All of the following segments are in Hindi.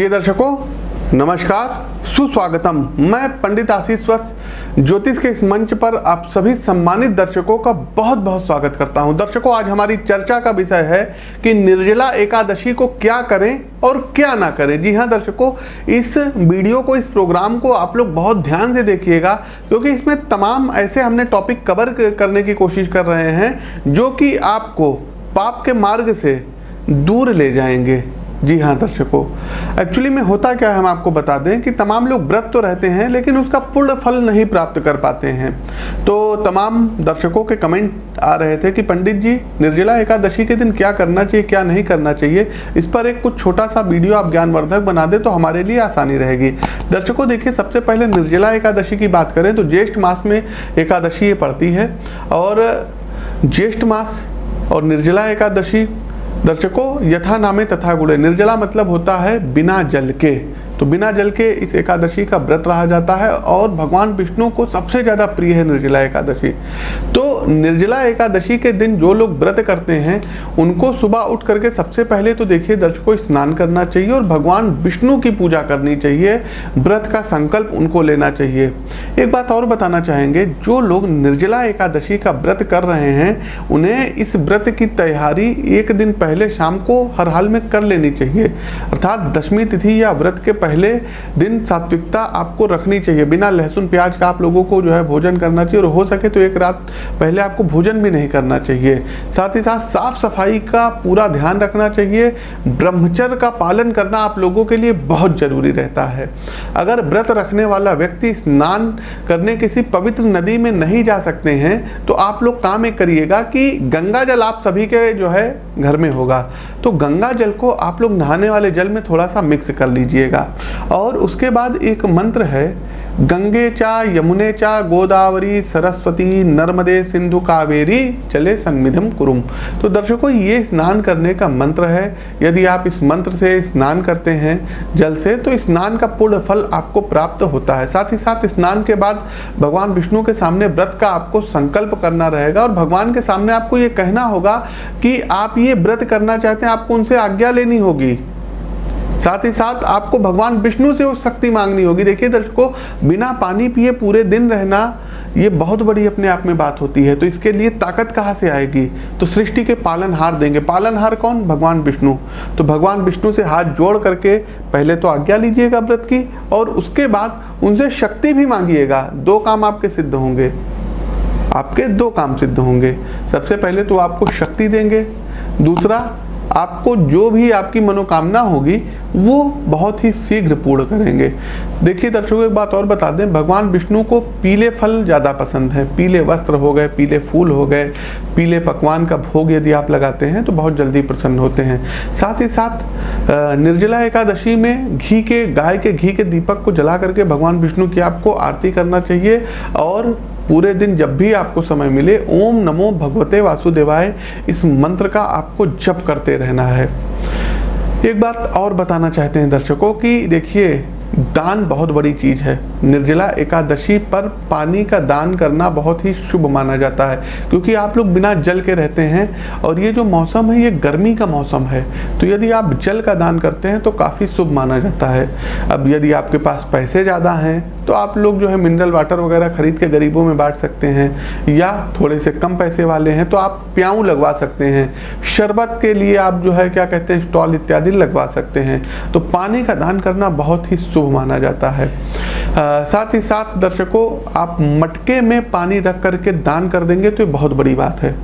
प्रिय दर्शकों नमस्कार, सुस्वागतम। मैं पंडित आशीष वत्स ज्योतिष के इस मंच पर आप सभी सम्मानित दर्शकों का बहुत बहुत स्वागत करता हूं। दर्शकों, आज हमारी चर्चा का विषय है कि निर्जला एकादशी को क्या करें और क्या ना करें। जी हां दर्शकों, इस वीडियो को, इस प्रोग्राम को आप लोग बहुत ध्यान से देखिएगा, क्योंकि इसमें तमाम ऐसे हमने टॉपिक कवर करने की कोशिश कर रहे हैं जो कि आपको पाप के मार्ग से दूर ले जाएंगे। जी हाँ दर्शकों, एक्चुअली में होता क्या है हम आपको बता दें कि तमाम लोग व्रत तो रहते हैं लेकिन उसका पूर्ण फल नहीं प्राप्त कर पाते हैं। तो तमाम दर्शकों के कमेंट आ रहे थे कि पंडित जी, निर्जला एकादशी के दिन क्या करना चाहिए, क्या नहीं करना चाहिए, इस पर एक कुछ छोटा सा वीडियो आप ज्ञानवर्धक बना दें तो हमारे लिए आसानी रहेगी। दर्शकों देखिए, सबसे पहले निर्जला एकादशी की बात करें तो ज्येष्ठ मास में एकादशी ये पड़ती है, और ज्येष्ठ मास और निर्जला एकादशी दर्शकों यथा नामे तथा गुणे। निर्जला मतलब होता है बिना जल के, तो बिना जल के इस एकादशी का व्रत रहा जाता है और भगवान विष्णु को सबसे ज़्यादा प्रिय है निर्जला एकादशी। तो निर्जला एकादशी के दिन जो लोग व्रत करते हैं उनको सुबह उठ करके सबसे पहले तो देखिए दर्शकों, स्नान करना चाहिए और भगवान विष्णु की पूजा करनी चाहिए। व्रत का संकल्प उनको लेना चाहिए। एक बात और बताना चाहेंगे, जो लोग निर्जला एकादशी का व्रत कर रहे हैं उन्हें इस व्रत की तैयारी एक दिन पहले शाम को हर हाल में कर लेनी चाहिए। अर्थात दशमी तिथि या व्रत के पहले दिन सात्विकता आपको रखनी चाहिए। बिना लहसुन प्याज का आप लोगों को जो है भोजन करना चाहिए, और हो सके तो एक रात पहले आपको भोजन भी नहीं करना चाहिए। साथ ही साथ साफ सफाई का पूरा ध्यान रखना चाहिए। ब्रह्मचर्य का पालन करना आप लोगों के लिए बहुत जरूरी रहता है। अगर व्रत रखने वाला व्यक्ति स्नान करने किसी पवित्र नदी में नहीं जा सकते हैं तो आप लोग काम एक करिएगा कि गंगा जल आप सभी के जो है घर में होगा, तो गंगा जल को आप लोग नहाने वाले जल में थोड़ा सा मिक्स कर लीजिएगा। और उसके बाद एक मंत्र है, गंगे चा यमुने चा गोदावरी सरस्वती नर्मदे सिंधु कावेरी चले सन्निधिम कुरुम। तो दर्शकों, ये स्नान करने का मंत्र है। यदि आप इस मंत्र से स्नान करते हैं जल से तो स्नान का पूर्ण फल आपको प्राप्त होता है। साथ ही साथ स्नान के बाद भगवान विष्णु के सामने व्रत का आपको संकल्प करना रहेगा और भगवान के सामने आपको ये कहना होगा कि आप ये व्रत करना चाहते हैं, आपको उनसे आज्ञा लेनी होगी। साथ ही साथ आपको भगवान विष्णु से वो शक्ति मांगनी होगी। देखिए दर्शकों, बिना पानी पिए पूरे दिन रहना ये बहुत बड़ी अपने आप में बात होती है। तो इसके लिए ताकत कहाँ से आएगी? तो सृष्टि के पालनहार देंगे। पालनहार कौन? भगवान विष्णु। तो भगवान विष्णु से हाथ जोड़ करके पहले तो आज्ञा लीजिएगा व्रत की, और उसके बाद उनसे शक्ति भी मांगिएगा। दो काम आपके सिद्ध होंगे, आपके दो काम सिद्ध होंगे। सबसे पहले तो आपको शक्ति देंगे, दूसरा आपको जो भी आपकी मनोकामना होगी वो बहुत ही शीघ्र पूर्ण करेंगे। देखिए दर्शकों, एक बात और बता दें, भगवान विष्णु को पीले फल ज़्यादा पसंद है। पीले वस्त्र हो गए, पीले फूल हो गए, पीले पकवान का भोग यदि आप लगाते हैं तो बहुत जल्दी प्रसन्न होते हैं। साथ ही साथ निर्जला एकादशी में गाय के घी के दीपक को जला करके भगवान विष्णु की आपको आरती करना चाहिए, और पूरे दिन जब भी आपको समय मिले ओम नमो भगवते वासुदेवाय इस मंत्र का आपको जप करते रहना है। एक बात और बताना चाहते हैं दर्शकों कि देखिए, दान बहुत बड़ी चीज़ है। निर्जला एकादशी पर पानी का दान करना बहुत ही शुभ माना जाता है, क्योंकि आप लोग बिना जल के रहते हैं और ये जो मौसम है ये गर्मी का मौसम है। तो यदि आप जल का दान करते हैं तो काफ़ी शुभ माना जाता है। अब यदि आपके पास पैसे ज़्यादा हैं तो आप लोग जो है मिनरल वाटर वगैरह खरीद के गरीबों में बांट सकते हैं, या थोड़े से कम पैसे वाले हैं तो आप प्याऊ लगवा सकते हैं। शरबत के लिए आप जो है क्या कहते हैं स्टॉल इत्यादि लगवा सकते हैं। तो पानी का दान करना बहुत ही शुभ माना जाता है। साथ ही साथ दर्शकों, आप मटके में पानी रख करके दान कर देंगे तो ये बहुत बड़ी बात है।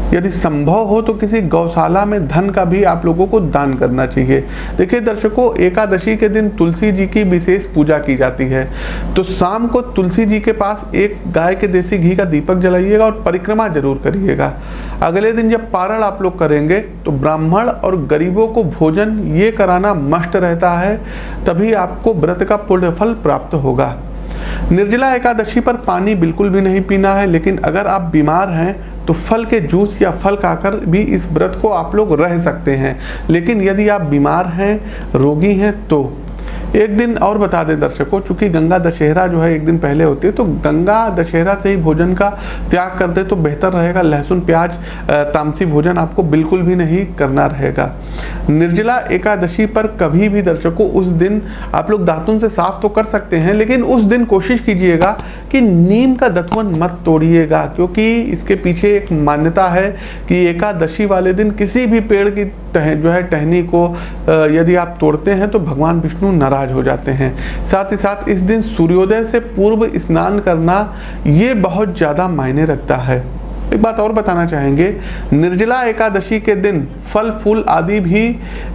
यदि संभव हो तो किसी गौशाला में धन का भी आप लोगों को दान करना चाहिए। देखिए दर्शकों, एकादशी के दिन तुलसी जी की विशेष पूजा की जाती है, तो शाम को तुलसी जी के पास एक गाय के देसी घी का दीपक जलाइएगा और परिक्रमा जरूर करिएगा। अगले दिन जब पारण आप लोग करेंगे तो ब्राह्मण और गरीबों को भोजन ये कराना मस्ट रहता है, तभी आपको व्रत का पुण्य फल प्राप्त होगा। निर्जला एकादशी पर पानी बिल्कुल भी नहीं पीना है, लेकिन अगर आप बीमार हैं तो फल के जूस या फल खाकर भी इस व्रत को आप लोग रह सकते हैं। लेकिन यदि आप बीमार हैं, रोगी हैं, तो एक दिन और बता दें दर्शकों, चूंकि गंगा दशहरा जो है एक दिन पहले होती है, तो गंगा दशहरा से ही भोजन का त्याग कर दे तो बेहतर रहेगा। लहसुन प्याज तामसी भोजन आपको बिल्कुल भी नहीं करना रहेगा। निर्जला एकादशी पर कभी भी दर्शकों उस दिन आप लोग दातुन से साफ तो कर सकते हैं, लेकिन उस दिन कोशिश कीजिएगा कि नीम का दतवन मत तोड़िएगा, क्योंकि इसके पीछे एक मान्यता है कि एकादशी वाले दिन किसी भी पेड़ की जो है टहनी को यदि आप तोड़ते हैं तो भगवान विष्णु नाराज हो जाते हैं। साथ ही साथ इस दिन सूर्योदय से पूर्व स्नान करना ये बहुत ज़्यादा मायने रखता है। एक बात और बताना चाहेंगे, निर्जला एकादशी के दिन फल फूल आदि भी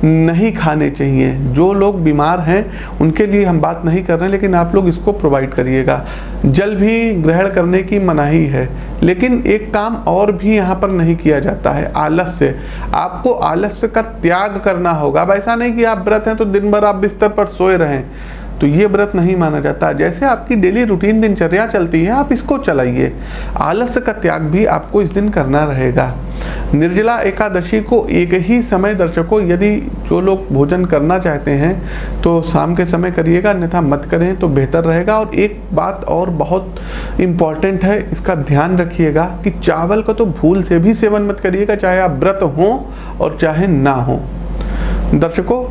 नहीं खाने चाहिए। जो लोग बीमार हैं उनके लिए हम बात नहीं कर रहे हैं, लेकिन आप लोग इसको प्रोवाइड करिएगा। जल भी ग्रहण करने की मनाही है, लेकिन एक काम और भी यहाँ पर नहीं किया जाता है, आलस्य। आपको आलस्य का त्याग करना होगा। अब ऐसा नहीं कि आप व्रत हैं तो दिन भर आप बिस्तर पर सोए रहें, तो ये व्रत नहीं माना जाता। जैसे आपकी डेली रूटीन दिनचर्या चलती है आप इसको चलाइए। आलस्य का त्याग भी आपको इस दिन करना रहेगा। निर्जला एकादशी को एक ही समय दर्शकों, यदि जो लोग भोजन करना चाहते हैं तो शाम के समय करिएगा, अन्यथा मत करें तो बेहतर रहेगा। और एक बात और बहुत इम्पॉर्टेंट है, इसका ध्यान रखिएगा कि चावल का तो भूल से भी सेवन मत करिएगा, चाहे आप व्रत हों और चाहे ना हो। दर्शकों,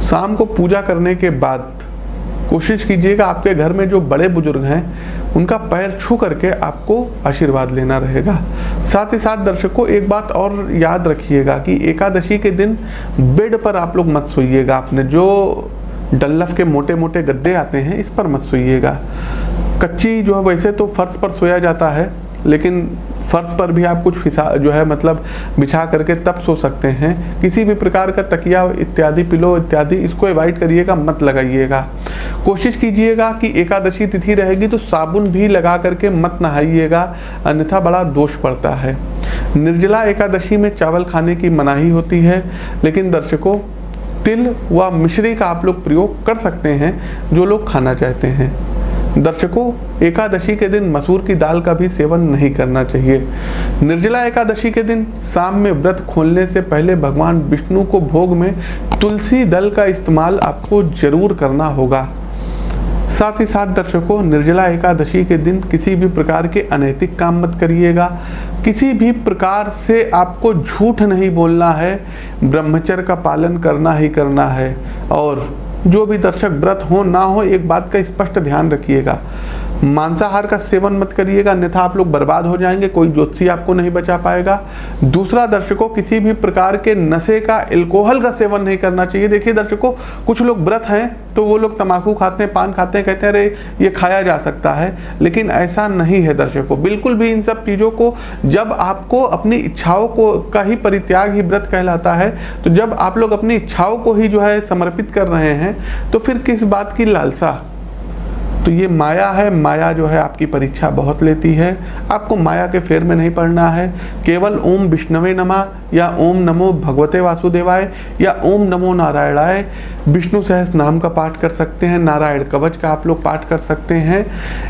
शाम को पूजा करने के बाद कोशिश कीजिएगा आपके घर में जो बड़े बुजुर्ग हैं उनका पैर छू करके आपको आशीर्वाद लेना रहेगा। साथ ही साथ दर्शकों एक बात और याद रखिएगा कि एकादशी के दिन बेड पर आप लोग मत सोइएगा। आपने जो डल्लफ के मोटे मोटे गद्दे आते हैं इस पर मत सोइएगा। कच्ची जो है वैसे तो फर्श पर सोया जाता है, लेकिन फर्श पर भी आप कुछ जो है मतलब बिछा करके तब सो सकते हैं। किसी भी प्रकार का तकिया इत्यादि, पिलो इत्यादि इसको अवॉइड करिएगा, मत लगाइएगा। कोशिश कीजिएगा कि एकादशी तिथि रहेगी तो साबुन भी लगा करके मत नहाइएगा, अन्यथा बड़ा दोष पड़ता है। निर्जला एकादशी में चावल खाने की मनाही होती है, लेकिन दर्शकों तिल व मिश्री का आप लोग प्रयोग कर सकते हैं जो लोग खाना चाहते हैं। दर्शकों एकादशी के दिन मसूर की दाल का भी सेवन नहीं करना चाहिए। निर्जला एकादशी के दिन शाम में व्रत खोलने से पहले भगवान विष्णु को भोग में तुलसी दल का इस्तेमाल आपको जरूर करना होगा। साथ ही साथ दर्शकों निर्जला एकादशी के दिन किसी भी प्रकार के अनैतिक काम मत करिएगा। किसी भी प्रकार से आपको झूठ नहीं बोलना है, ब्रह्मचर्य का पालन करना ही करना है। और जो भी दर्शक व्रत हो ना हो, एक बात का स्पष्ट ध्यान रखिएगा, मांसाहार का सेवन मत करिएगा, अन्यथा आप लोग बर्बाद हो जाएंगे, कोई ज्योतिषी आपको नहीं बचा पाएगा। दूसरा दर्शकों किसी भी प्रकार के नशे का, एल्कोहल का सेवन नहीं करना चाहिए। देखिए दर्शकों कुछ लोग व्रत हैं तो वो लोग तंबाकू खाते हैं, पान खाते हैं, कहते हैं अरे ये खाया जा सकता है, लेकिन ऐसा नहीं है दर्शकों, बिल्कुल भी। इन सब चीज़ों को जब आपको अपनी इच्छाओं को का ही परित्याग ही व्रत कहलाता है, तो जब आप लोग अपनी इच्छाओं को ही जो है समर्पित कर रहे हैं तो फिर किस बात की लालसा। तो ये माया है, माया जो है आपकी परीक्षा बहुत लेती है। आपको माया के फेर में नहीं पड़ना है। केवल ओम विष्णवे नमः या ओम नमो भगवते वासुदेवाय या ओम नमो नारायणाय विष्णु सहस्त्र नाम का पाठ कर सकते हैं, नारायण कवच का आप लोग पाठ कर सकते हैं।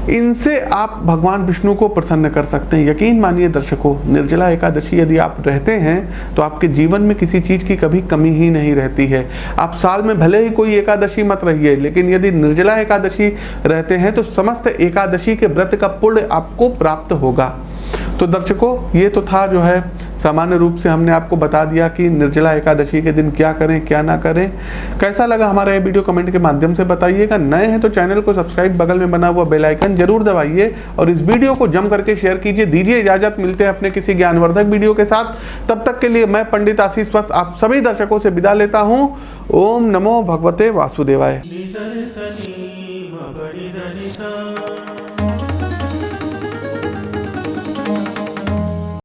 इनसे आप भगवान विष्णु को प्रसन्न कर सकते हैं। यकीन मानिए दर्शकों, निर्जला एकादशी यदि आप रहते हैं तो आपके जीवन में किसी चीज़ की कभी कमी ही नहीं रहती है। आप साल में भले ही कोई एकादशी मत रहिए, लेकिन यदि निर्जला एकादशी रहते हैं तो समस्त एकादशी के व्रत का पुण्य आपको प्राप्त होगा। तो दर्शकों ये तो था जो है सामान्य रूप से हमने आपको बता दिया कि निर्जला एकादशी के दिन क्या करें क्या ना करें। कैसा लगा हमारा ये वीडियो कमेंट के माध्यम से बताइएगा। नए हैं तो चैनल को सब्सक्राइब, बगल में बना हुआ बेल आइकन जरूर दबाइए और इस वीडियो को जम करके शेयर कीजिए। दीजिए इजाजत, मिलते हैं अपने किसी ज्ञानवर्धक वीडियो के साथ। तब तक के लिए मैं पंडित आशीष वत्स आप सभी दर्शकों से विदा लेता हूँ। ओम नमो भगवते वासुदेवाय।